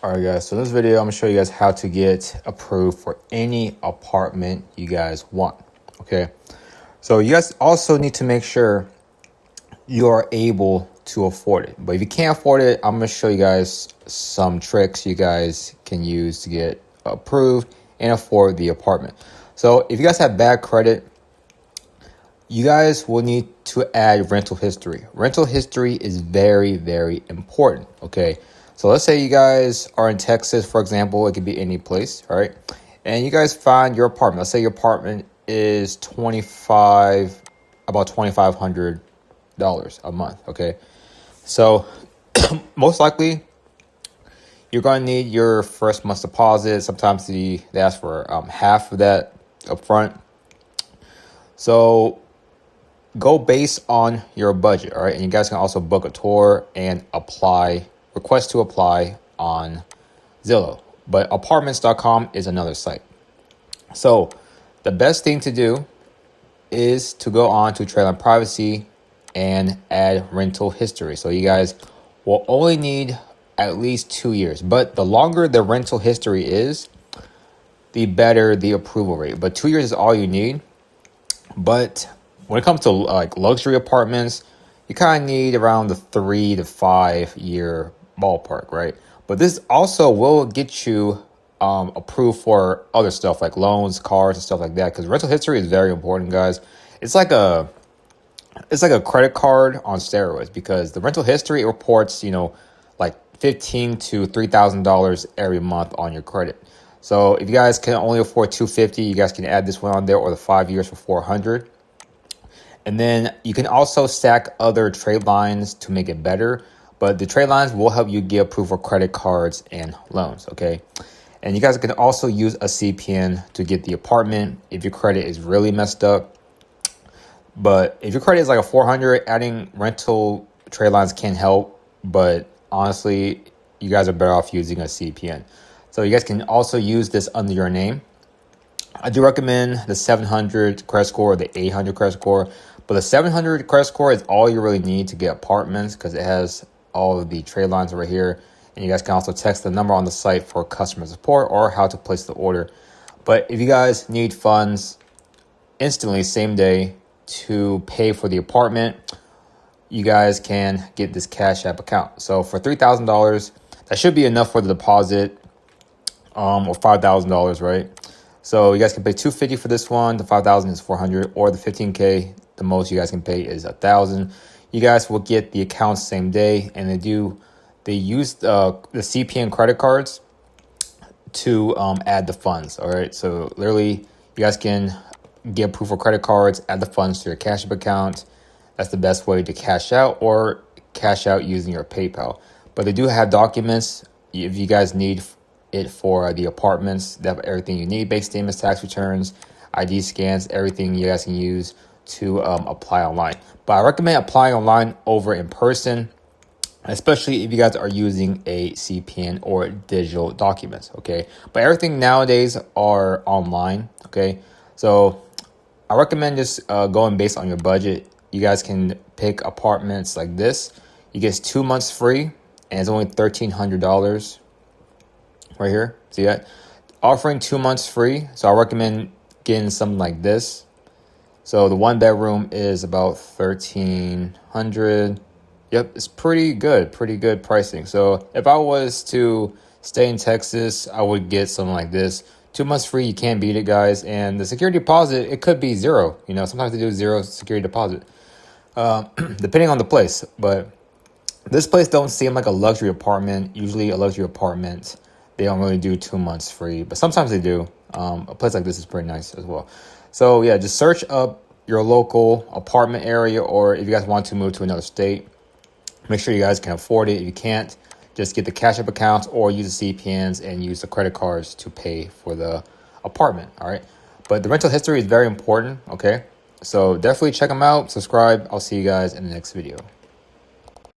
All right, guys, so in this video, I'm gonna show you guys how to get approved for any apartment you guys want, okay? So you guys also need to make sure you are able to afford it. But if you can't afford it, I'm gonna show you guys some tricks you guys can use to get approved and afford the apartment. So if you guys have bad credit, you guys will need to add rental history. Rental history is very, very important, okay? So let's say you guys are in Texas, for example. It could be any place, all right? And you guys find your apartment. Let's say your apartment is about $2,500 a month, okay? So most likely you're going to need your first month's deposit. Sometimes they ask for half of that up front. So go based on your budget, all right? And you guys can also book a tour and request to apply on Zillow. But apartments.com is another site. So the best thing to do is to go on to Trade Privacy and add rental history. So you guys will only need at least 2 years. But the longer the rental history is, the better the approval rate. But 2 years is all you need. But when it comes to like luxury apartments, you kind of need around the 3 to 5 year ballpark, right? But this also will get you approved for other stuff like loans, cars, and stuff like that. Because rental history is very important, guys. It's like a credit card on steroids, because the rental history reports, like $1,500 to $3,000 every month on your credit. So if you guys can only afford $250, you guys can add this one on there, or the 5 years for $400. And then you can also stack other trade lines to make it better. But the trade lines will help you get approved for credit cards and loans, okay? And you guys can also use a CPN to get the apartment if your credit is really messed up. But if your credit is like a 400, adding rental trade lines can help. But honestly, you guys are better off using a CPN. So you guys can also use this under your name. I do recommend the 700 credit score or the 800 credit score. But the 700 credit score is all you really need to get apartments, because it has all of the trade lines right here. And you guys can also text the number on the site for customer support or how to place the order. But if you guys need funds instantly, same day, to pay for the apartment, you guys can get this Cash App account. So for $3,000, that should be enough for the deposit, or $5,000, right? So you guys can pay $250 for this one. The $5,000 is $400, or the $15K. The most you guys can pay is $1,000. You guys will get the account same day, and they use the CPN credit cards to add the funds. All right, so literally you guys can get proof of credit cards, add the funds to your Cash App account. That's the best way to cash out, or cash out using your PayPal. But they do have documents if you guys need it for the apartments. They have everything you need: bank statements, tax returns, ID scans, everything you guys can use to apply online. But I recommend applying online over in person, especially if you guys are using a CPN or digital documents, okay? But everything nowadays are online, okay? So I recommend just going based on your budget. You guys can pick apartments like this. You get 2 months free, and it's only $1,300 right here. See that? Offering 2 months free. So I recommend getting something like this. So the 1 bedroom is about $1,300. Yep, it's pretty good pricing. So if I was to stay in Texas, I would get something like this. 2 months free, you can't beat it, guys. And the security deposit, it could be zero. Sometimes they do zero security deposit, depending on the place. But this place don't seem like a luxury apartment. Usually a luxury apartment, they don't really do 2 months free, but sometimes they do. A place like this is pretty nice as well. So yeah, just search up your local apartment area, or if you guys want to move to another state, make sure you guys can afford it. If you can't, just get the Cash App accounts or use the CPNs and use the credit cards to pay for the apartment, all right? But the rental history is very important, okay? So definitely check them out, subscribe. I'll see you guys in the next video.